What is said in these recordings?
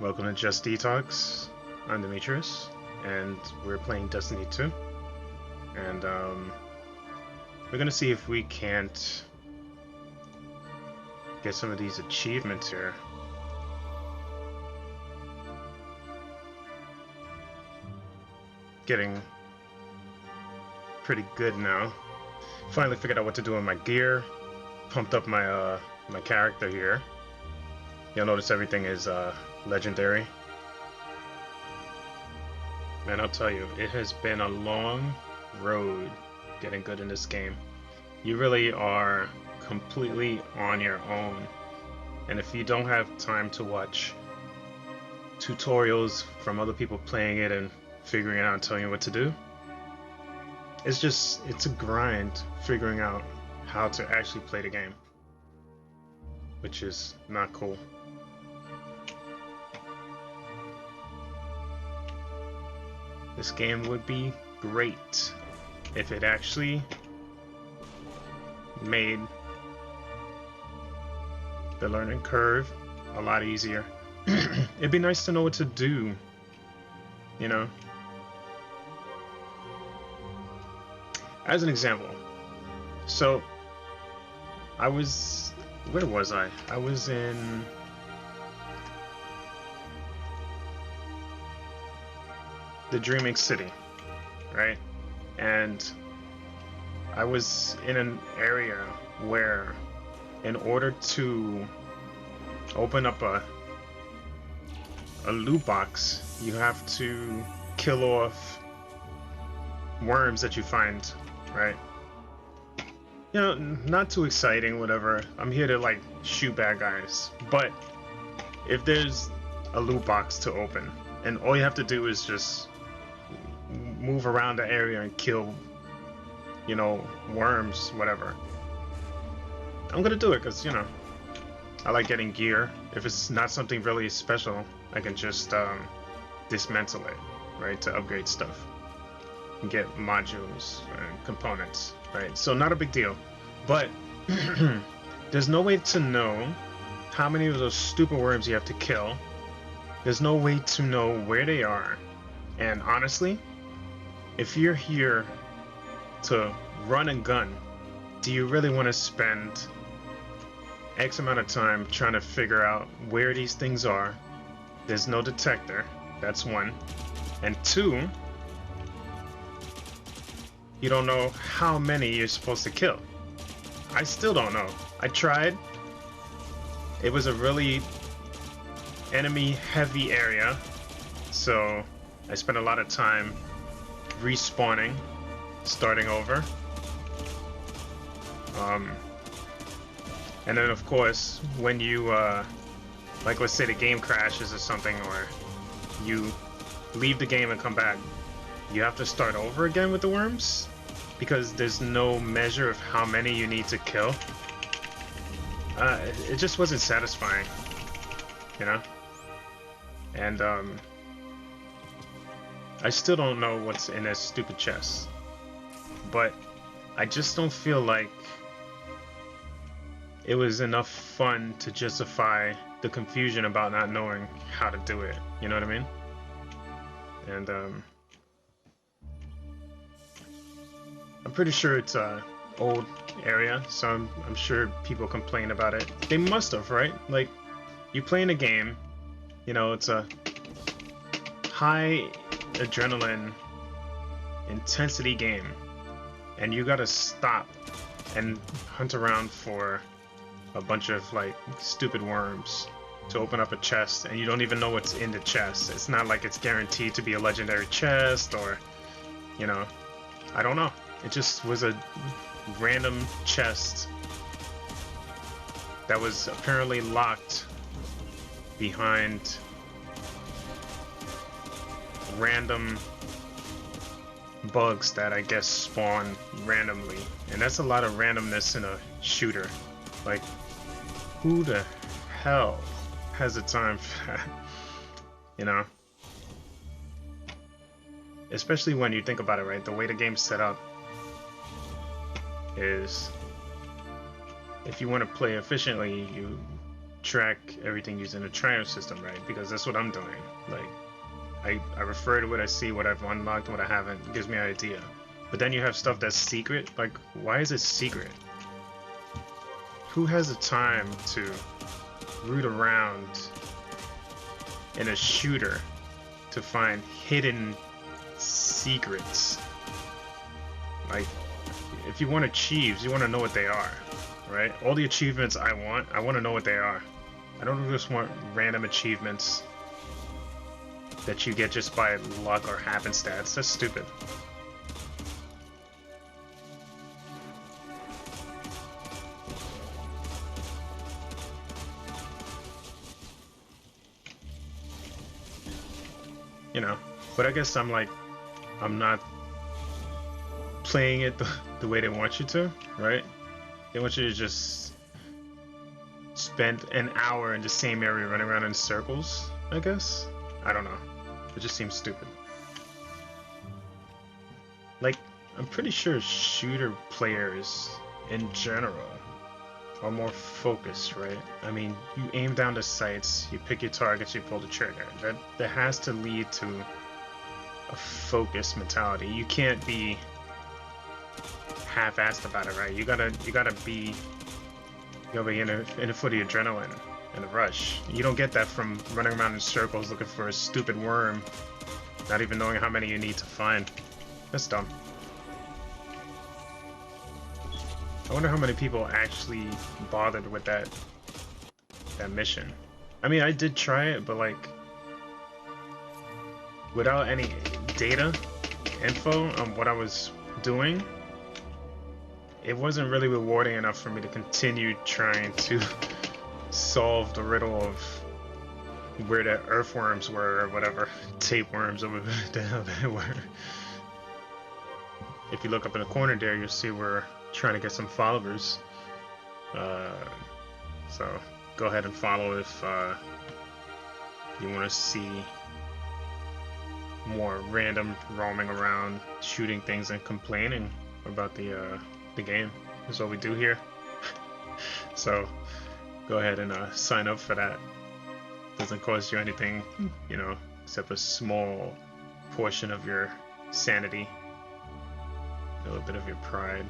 Welcome to Just Detox. I'm Demetrius, and we're playing Destiny 2. And we're gonna see if we can't get some of these achievements here. Getting pretty good now. Finally figured out what to do with my gear. Pumped up my my character here. You'll notice everything is legendary. Man, I'll tell you, it has been a long road getting good in this game. You really are completely on your own. And if you don't have time to watch tutorials from other people playing it and figuring it out and telling you what to do, it's a grind figuring out how to actually play the game, which is not cool. This game would be great if it actually made the learning curve a lot easier. It'd be nice to know what to do, you know? As an example, so where was I? I was in the Dreaming City, right? And I was in an area where in order to open up a loot box, you have to kill off worms that you find, right? You know, not too exciting, whatever. I'm here to like shoot bad guys. But if there's a loot box to open and all you have to do is just move around the area and kill, you know, worms, whatever, I'm gonna do it because, you know, I like getting gear. If it's not something really special, I can just dismantle it, right, to upgrade stuff and get modules and components, right? So not a big deal. But there's no way to know how many of those stupid worms you have to kill. There's no way to know where they are. And honestly, if you're here to run and gun, do you really want to spend X amount of time trying to figure out where these things are? There's no detector, that's one. And two, you don't know how many you're supposed to kill. I still don't know. I tried. It was a really enemy heavy area, so I spent a lot of time respawning, starting over. And then of course, when you like, let's say the game crashes or something, or you leave the game and come back, you have to start over again with the worms because there's no measure of how many you need to kill. It just wasn't satisfying, you know? And I still don't know what's in this stupid chest, but I just don't feel like it was enough fun to justify the confusion about not knowing how to do it, you know what I mean? And I'm pretty sure it's a old area, so I'm sure people complain about it. They must have, right? Like, you playing a game, you know, it's a high adrenaline intensity game, and you gotta stop and hunt around for a bunch of like stupid worms to open up a chest, and you don't even know what's in the chest. It's not like it's guaranteed to be a legendary chest, or, you know, I don't know. It just was a random chest that was apparently locked behind random bugs that I guess spawn randomly. And that's a lot of randomness in a shooter. Like, who the hell has the time for that? You know? Especially when you think about it, right? The way the game's set up is, if you want to play efficiently, you track everything using the triumph system, right? Because that's what I'm doing. Like, I refer to what I see, what I've unlocked, what I haven't. It gives me an idea. But then you have stuff that's secret. Like, why is it secret? Who has the time to root around in a shooter to find hidden secrets? Like, if you want achieves, you want to know what they are, right? All the achievements I want to know what they are. I don't just want random achievements that you get just by luck or happenstance. That's stupid. You know, but I guess I'm not playing it the way they want you to, right? They want you to just spend an hour in the same area running around in circles, I guess? I don't know. It just seems stupid. Like, I'm pretty sure shooter players in general are more focused, right? I mean, you aim down the sights, you pick your targets, you pull the trigger. That has to lead to a focused mentality. You can't be half-assed about it, right? You gotta be in it for the adrenaline and the rush. You don't get that from running around in circles looking for a stupid worm, not even knowing how many you need to find. That's dumb. I wonder how many people actually bothered with that mission. I mean, I did try it, but like without any data info on what I was doing, it wasn't really rewarding enough for me to continue trying to solve the riddle of where the earthworms were, or whatever, tapeworms, or whatever the hell they were. If you look up in the corner there, you'll see we're trying to get some followers. So go ahead and follow if you want to see more random roaming around, shooting things and complaining about the game. That's what we do here. So go ahead and sign up for that. Doesn't cost you anything, you know, except a small portion of your sanity, a little bit of your pride.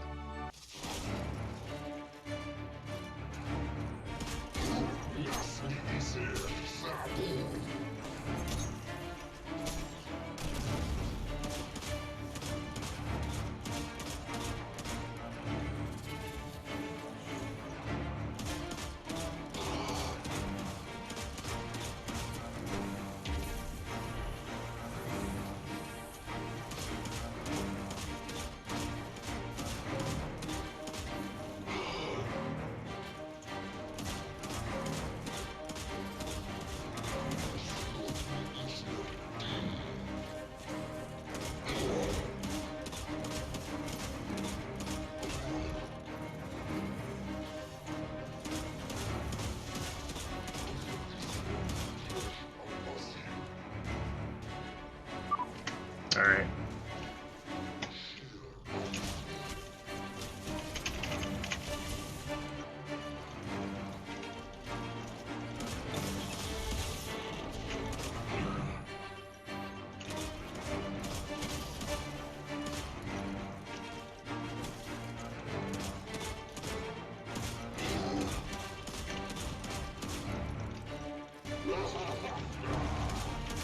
Alright.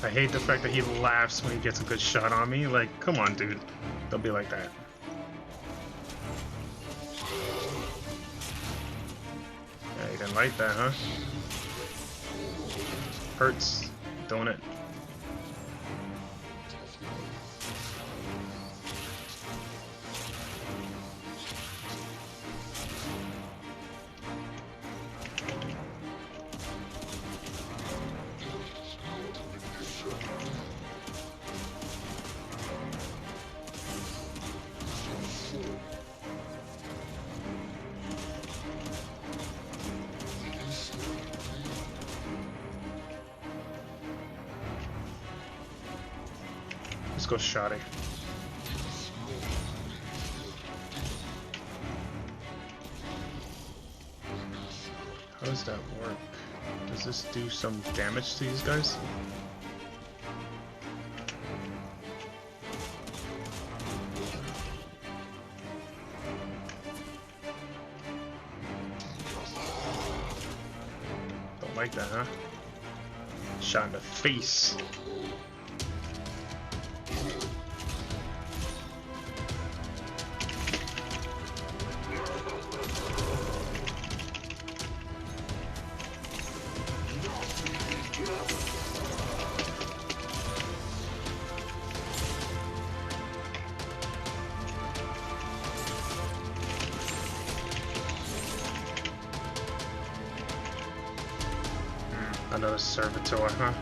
I hate the fact that he laughs when he gets a good shot on me. Like, come on, dude. Don't be like that. Yeah, you didn't like that, huh? Hurts, don't it? Let's go shoddy. How does that work? Does this do some damage to these guys? Don't like that, huh? Shot in the face. Another servitor, huh?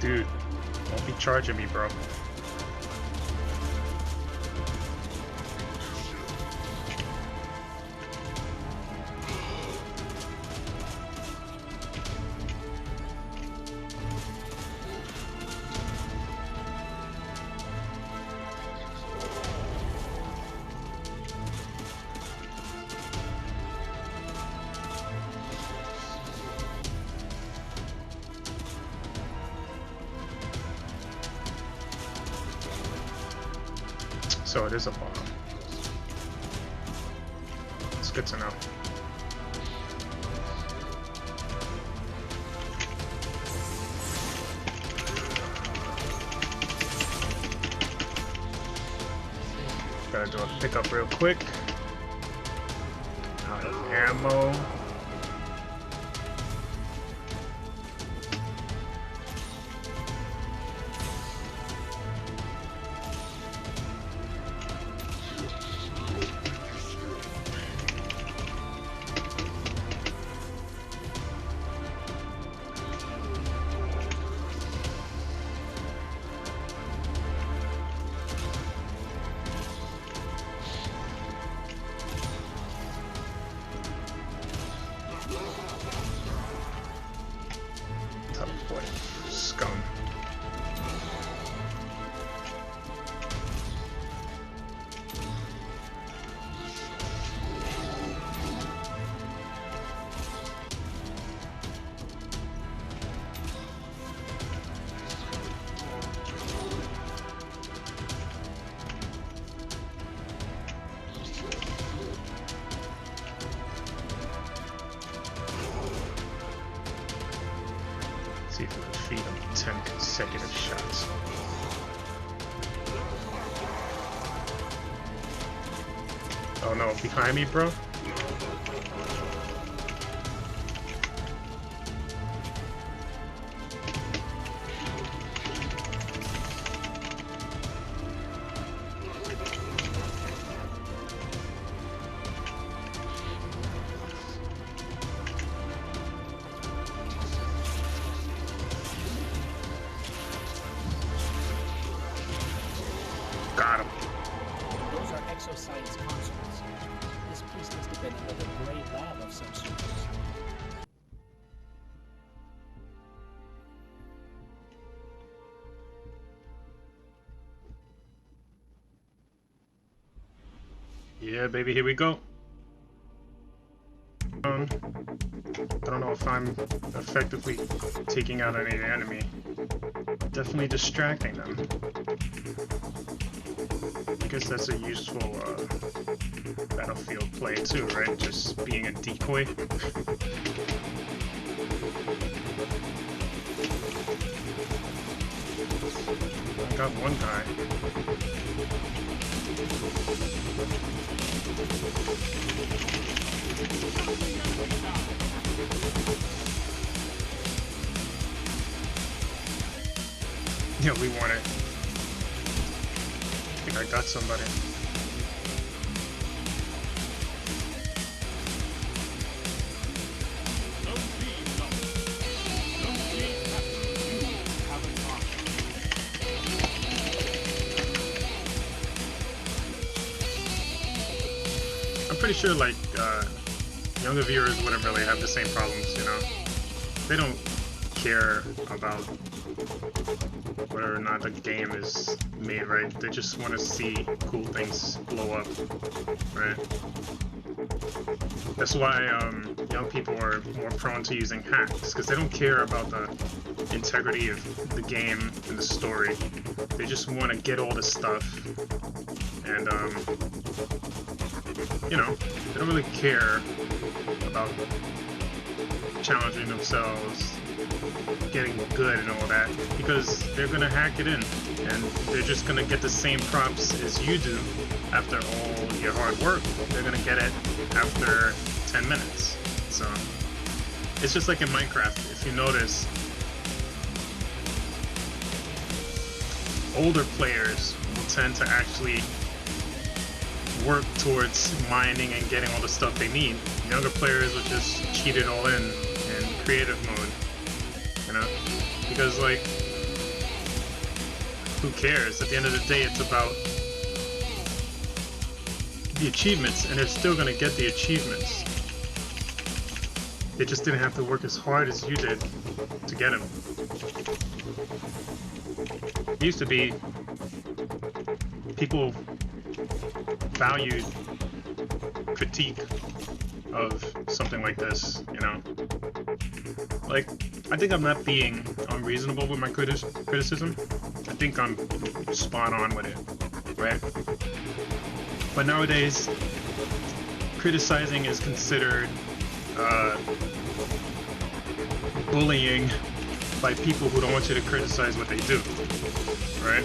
Dude, don't be charging me, bro. So it is a bomb. It's good to know. Gotta do a pickup real quick. Out of ammo. Scum. See if we can feed him 10 consecutive shots. Oh no, behind me, bro? Got him. Those are exoscience consoles. This place must have been another great lab of some sort. Yeah, baby, here we go. I don't know if I'm effectively taking out any enemy. Definitely distracting them. I guess that's a useful battlefield play too, right? Just being a decoy. I got one guy. Yeah, we want it. I think I got somebody. I'm pretty sure, like, younger viewers wouldn't really have the same problems, you know? They don't care about whether or not the game is made right. They just want to see cool things blow up, right? That's why young people are more prone to using hacks, because they don't care about the integrity of the game and the story. They just want to get all the stuff, and you know, they don't really care about challenging themselves, getting good and all that, because they're gonna hack it in, and they're just gonna get the same props as you do after all your hard work. They're gonna get it after 10 minutes. So it's just like in Minecraft. If you notice, older players will tend to actually work towards mining and getting all the stuff they need. Younger players will just cheat it all in creative mode, you know, because like, who cares? At the end of the day, it's about the achievements, and they're still gonna get the achievements. They just didn't have to work as hard as you did to get them. It used to be people valued critique of something like this, you know. Like, I think I'm not being unreasonable with my criticism. I think I'm spot on with it, right? But nowadays, criticizing is considered bullying by people who don't want you to criticize what they do, right?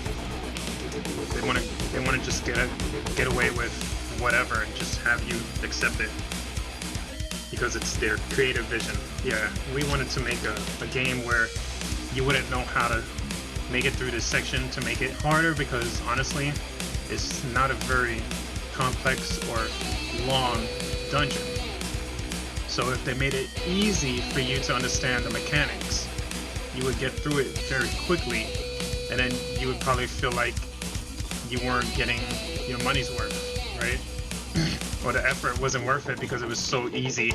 They want to just get away with whatever and just have you accept it because it's their creative vision. Yeah, we wanted to make a game where you wouldn't know how to make it through this section to make it harder, because honestly, it's not a very complex or long dungeon. So if they made it easy for you to understand the mechanics, you would get through it very quickly, and then you would probably feel like you weren't getting your money's worth, right? Or the effort wasn't worth it because it was so easy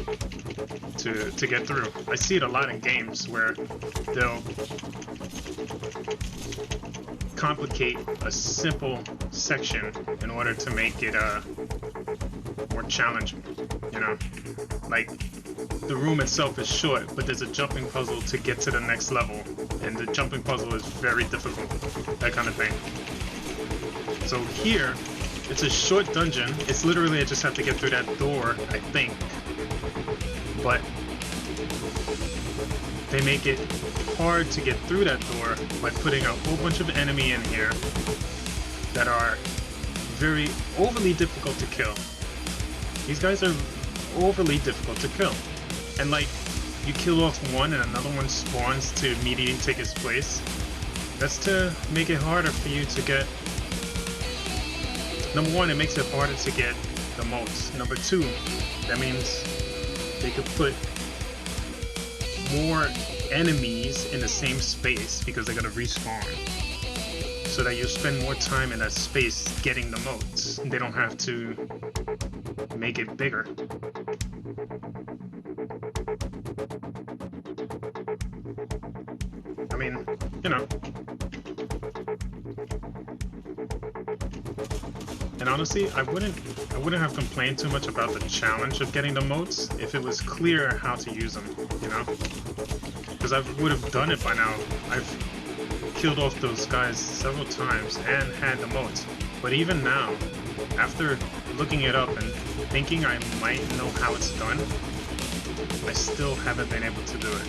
to get through. I see it a lot in games where they'll complicate a simple section in order to make it more challenging, you know? Like, the room itself is short, but there's a jumping puzzle to get to the next level, and the jumping puzzle is very difficult, that kind of thing. So here, it's a short dungeon. It's literally, I just have to get through that door, I think. But they make it hard to get through that door by putting a whole bunch of enemy in here that are very overly difficult to kill. These guys are overly difficult to kill. And like, you kill off one and another one spawns to immediately take its place. That's to make it harder for you to get. Number one, it makes it harder to get the motes. Number two, that means they could put more enemies in the same space because they're gonna respawn. So that you spend more time in that space getting the motes. They don't have to make it bigger. I mean, you know. And honestly, I wouldn't have complained too much about the challenge of getting the motes if it was clear how to use them, you know? Because I would have done it by now. I've killed off those guys several times and had the motes. But even now, after looking it up and thinking I might know how it's done, I still haven't been able to do it.